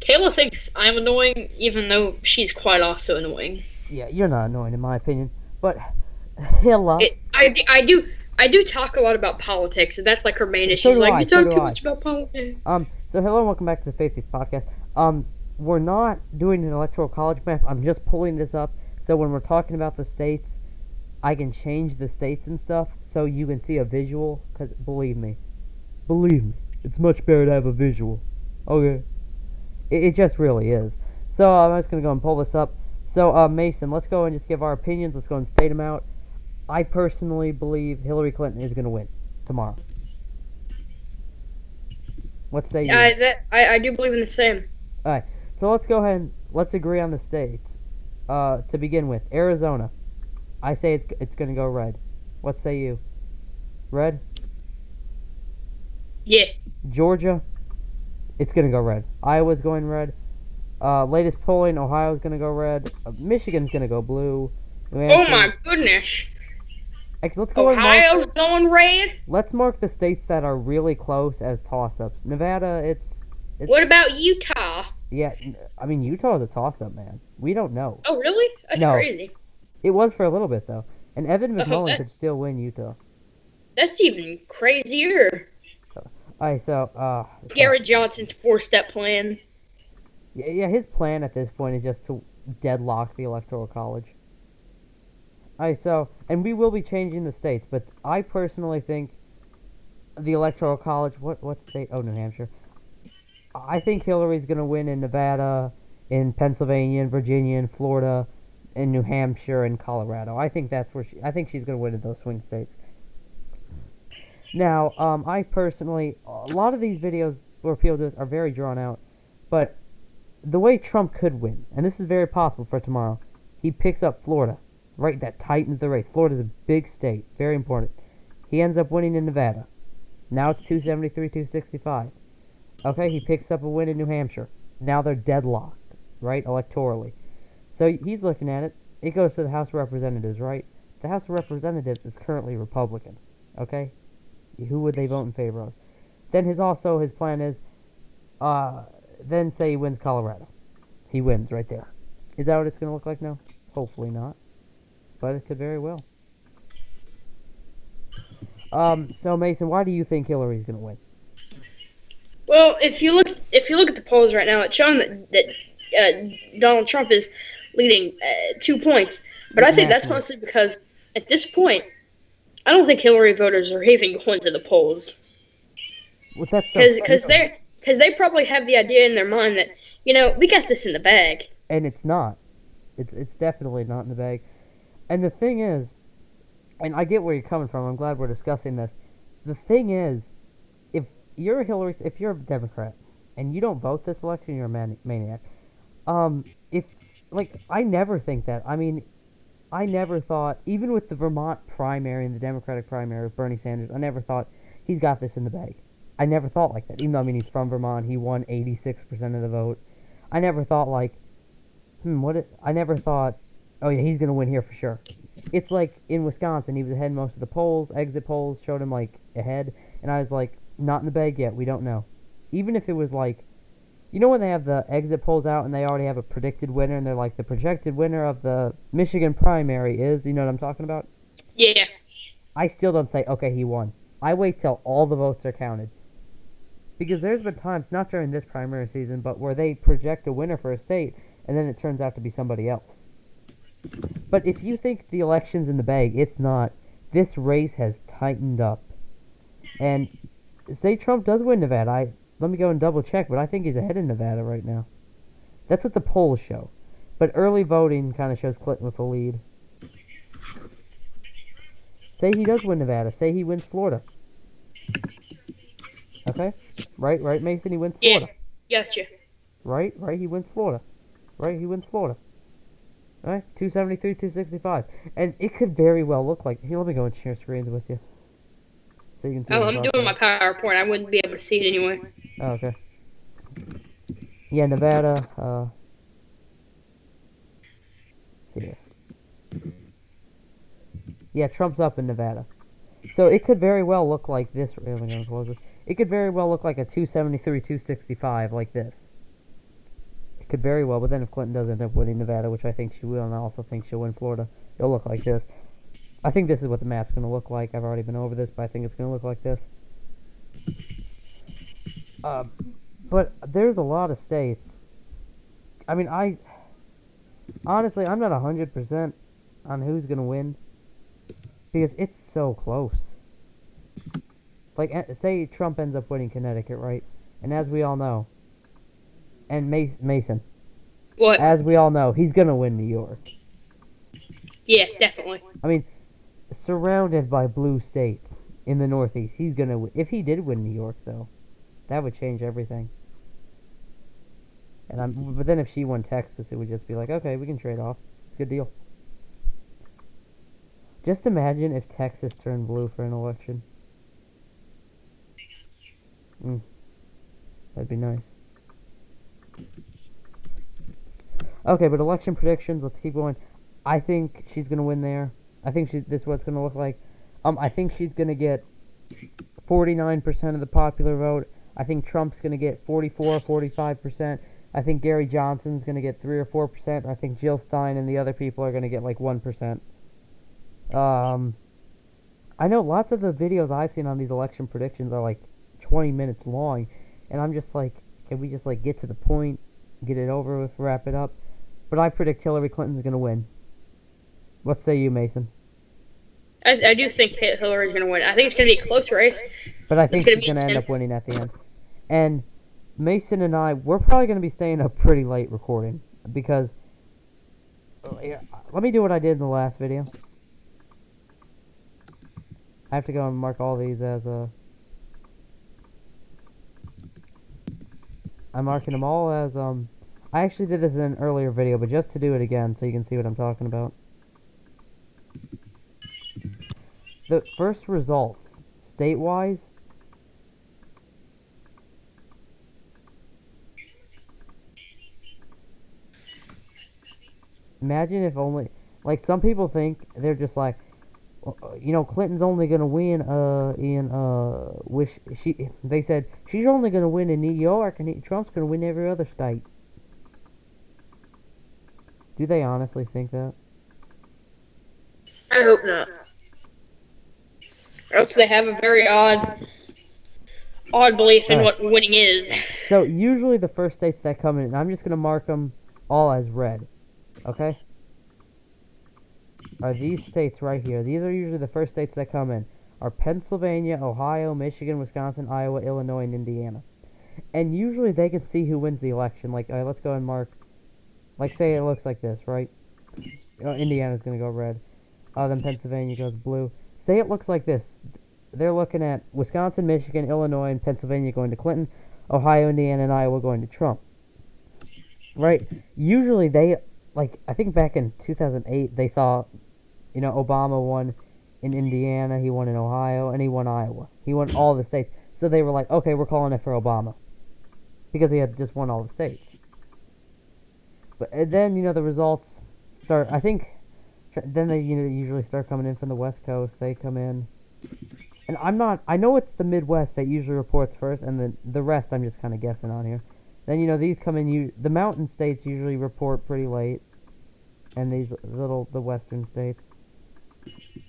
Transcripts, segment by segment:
Kayla thinks I'm annoying, even though she's quite also annoying. Yeah, you're not annoying in my opinion, but Hilla. I do talk a lot about politics, and that's like her main issue. So She's do like, I. you So talk do too I. much about politics. So hello and welcome back to the Faith Feast podcast. We're not doing an electoral college map. I'm just pulling this up so when we're talking about the states, I can change the states and stuff so you can see a visual. Cause believe me, it's much better to have a visual. Okay, it just really is. So I'm just gonna go and pull this up. So Mason, let's go and just give our opinions. Let's go and state them out. I personally believe Hillary Clinton is gonna win tomorrow. What say you? I do believe in the same. Alright, so let's go ahead and let's agree on the states. To begin with, Arizona. I say it's going to go red. What say you? Red? Yeah. Georgia? It's going to go red. Iowa's going red. Latest polling, Ohio's going to go red. Michigan's going to go blue. Oh my goodness. Actually, let's go Ohio's going red? Let's mark the states that are really close as toss-ups. Nevada, it's... What about Utah? Yeah, I mean, Utah is a toss-up, man. We don't know. Oh, really? That's crazy. It was for a little bit, though. And Evan McMullen could still win Utah. That's even crazier. Alright, so, Garrett Johnson's four-step plan. Yeah, his plan at this point is just to deadlock the Electoral College. Alright, so, and we will be changing the states, but I personally think the Electoral College, what state? Oh, New Hampshire. I think Hillary's going to win in Nevada, in Pennsylvania, in Virginia, in Florida, in New Hampshire, and Colorado. I think that's where I think she's going to win in those swing states. Now, I personally, a lot of these videos where people do this are very drawn out, but the way Trump could win, and this is very possible for tomorrow, he picks up Florida, right? That tightens the race. Florida's a big state, very important. He ends up winning in Nevada. Now it's 273, 265. Okay, he picks up a win in New Hampshire. Now they're deadlocked, right, electorally. So he's looking at it. It goes to the House of Representatives, right? The House of Representatives is currently Republican, okay? Who would they vote in favor of? Then his plan is, then say he wins Colorado. He wins right there. Is that what it's going to look like now? Hopefully not. But it could very well. So Mason, why do you think Hillary's going to win? Well, if you look at the polls right now, it's showing that Donald Trump is leading 2 points. But I think that's mostly because at this point, I don't think Hillary voters are even going to the polls. Well, that's because they probably have the idea in their mind that we got this in the bag. And it's not. It's definitely not in the bag. And the thing is, and I get where you're coming from. I'm glad we're discussing this. The thing is, if you're a Democrat and you don't vote this election, you're a maniac. I never think that. I mean, I never thought, even with the Vermont primary and the Democratic primary with Bernie Sanders, I never thought he's got this in the bag. I never thought like that. Even though, I mean, he's from Vermont, he won 86% of the vote. I never thought I never thought, oh yeah, he's gonna win here for sure. It's like in Wisconsin, he was ahead in most of the polls. Exit polls showed him like ahead, and I was like, not in the bag yet. We don't know. Even if it was like, when they have the exit polls out and they already have a predicted winner, and they're like, the projected winner of the Michigan primary is, you know what I'm talking about? Yeah. I still don't say, okay, he won. I wait till all the votes are counted. Because there's been times, not during this primary season, but where they project a winner for a state, and then it turns out to be somebody else. But if you think the election's in the bag, it's not. This race has tightened up. And say Trump does win Nevada, let me go and double check, but I think he's ahead in Nevada right now. That's what the polls show. But early voting kind of shows Clinton with a lead. Say he does win Nevada. Say he wins Florida. Okay? Right, Mason? He wins Florida. Yeah, gotcha. Right, he wins Florida. Right, he wins Florida. Alright, 273, 265. And it could very well look like... Here, let me go and share screens with you. So you can see. Oh, I'm doing my PowerPoint. I wouldn't be able to see it anyway. Oh, okay. Yeah, Nevada, see here. Yeah, Trump's up in Nevada. So it could very well look like this. It could very well look like a 273, 265 like this. could very well. But then if Clinton does end up winning Nevada, which I think she will, and I also think she'll win Florida, it'll look like this. I think this is what the map's going to look like. I've already been over this, but I think it's going to look like this. But there's a lot of states. I mean, honestly, I'm not 100% on who's going to win because it's so close. Like, say Trump ends up winning Connecticut, right? And as we all know, and Mason, what? As we all know, he's going to win New York. Yeah, definitely. I mean, surrounded by blue states in the Northeast, he's going to win. If he did win New York, though, that would change everything. But then if she won Texas, it would just be like, okay, we can trade off. It's a good deal. Just imagine if Texas turned blue for an election. That'd be nice. Okay, but election predictions, let's keep going. I think she's going to win there. I think this is what it's going to look like. I think she's going to get 49% of the popular vote. I think Trump's going to get 44, 45%. I think Gary Johnson's going to get 3 or 4%. I think Jill Stein and the other people are going to get like 1%. I know lots of the videos I've seen on these election predictions are like 20 minutes long, and I'm just like, can we just like get to the point, get it over with, wrap it up? But I predict Hillary Clinton's going to win. What say you, Mason? I do think Hillary's going to win. I think it's going to be a close race. But I think she's going to end up winning at the end. And Mason and we're probably going to be staying up pretty late recording because let me do what I did in the last video. I have to go and mark all these as I'm marking them all as I actually did this in an earlier video, but just to do it again so you can see what I'm talking about. The first results, state-wise, imagine if only, like, some people think, they're just like, you know, Clinton's only gonna win, they said, she's only gonna win in New York, and Trump's gonna win every other state. Do they honestly think that? I hope not. Or else they have a very odd belief in what winning is. So, usually the first states that come in, and I'm just gonna mark them all as red, okay? Are these states right here. These are usually the first states that come in. Are Pennsylvania, Ohio, Michigan, Wisconsin, Iowa, Illinois, and Indiana. And usually they can see who wins the election. Like, let's go and mark. Like, say it looks like this, right? Indiana's going to go red. Then Pennsylvania goes blue. Say it looks like this. They're looking at Wisconsin, Michigan, Illinois, and Pennsylvania going to Clinton. Ohio, Indiana, and Iowa going to Trump. Right? Usually they, like, I think back in 2008, they saw, you know, Obama won in Indiana, he won in Ohio, and he won Iowa. He won all the states. So they were like, okay, we're calling it for Obama. Because he had just won all the states. But then, you know, the results start, I think, then they, you know, usually start coming in from the West Coast. They come in. And I know it's the Midwest that usually reports first, and then the rest I'm just kind of guessing on here. Then, you know, these come in, the mountain states usually report pretty late. And these the western states.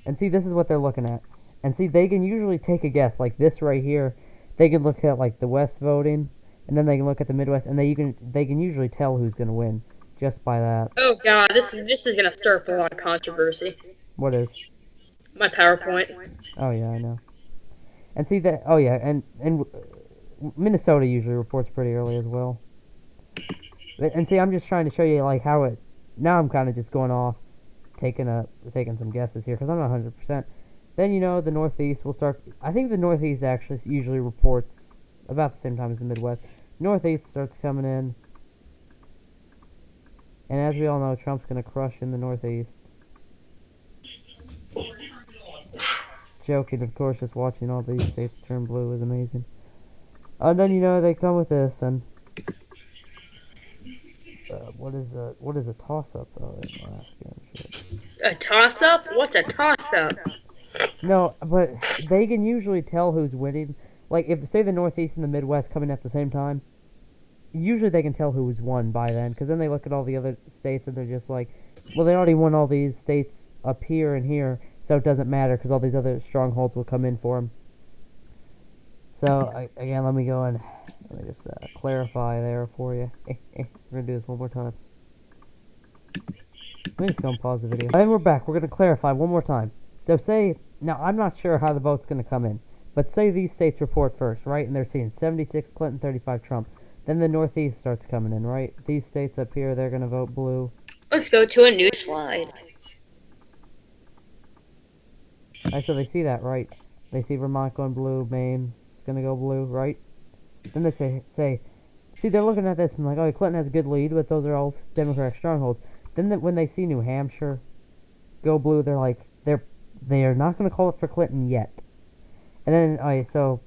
And see, this is what they're looking at. And see, they can usually take a guess, like this right here. They can look at, like, the West voting, and then they can look at the Midwest, and they can usually tell who's going to win just by that. Oh, God, this is going to stir up a lot of controversy. What is? My PowerPoint. Oh, yeah, I know. And see, that, oh, yeah, and Minnesota usually reports pretty early as well. And see, I'm just trying to show you, like, how it, now I'm kind of just going off, taking some guesses here, because I'm not 100%. Then, you know, the Northeast will start, I think the Northeast actually usually reports about the same time as the Midwest. Northeast starts coming in. And as we all know, Trump's going to crush in the Northeast. Joking, of course, just watching all these states turn blue is amazing. And then, you know, they come with this, and what is a toss-up? Oh, a toss-up? What's a toss-up? No, but they can usually tell who's winning. Like, if, say, the Northeast and the Midwest come in at the same time, usually they can tell who's won by then, because then they look at all the other states and they're just like, well, they already won all these states up here and here, so it doesn't matter because all these other strongholds will come in for them. So, again, let me go and let me just clarify there for you. We're going to do this one more time. Let me just go and pause the video. And we're back. We're going to clarify one more time. So say, now I'm not sure how the vote's going to come in, but say these states report first, right? And they're seeing 76 Clinton, 35 Trump. Then the Northeast starts coming in, right? These states up here, they're going to vote blue. Let's go to a new slide. Alright, so they see that, right? They see Vermont going blue, Maine, it's going to go blue, right? Then they say, see, they're looking at this and like, oh, Clinton has a good lead, but those are all Democratic strongholds. Then when they see New Hampshire go blue, they're like, they are not going to call it for Clinton yet. And then, alright, so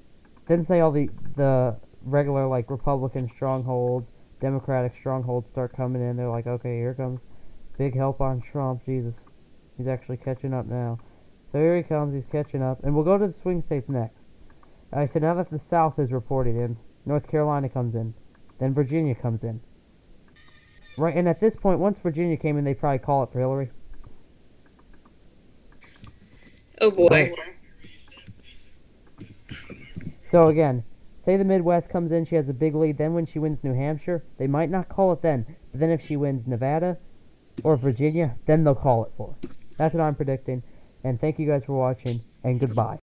then say all the regular, like, Republican strongholds, Democratic strongholds start coming in. They're like, okay, here comes big help on Trump. Jesus, he's actually catching up now. So here he comes, he's catching up. And we'll go to the swing states next. Alright, so now that the South is reported in, North Carolina comes in. Then Virginia comes in. Right, and at this point, once Virginia came in, they probably call it for Hillary. Oh boy. Right. So again, say the Midwest comes in, she has a big lead, then when she wins New Hampshire, they might not call it then, but then if she wins Nevada or Virginia, then they'll call it for her. That's what I'm predicting, and thank you guys for watching, and goodbye.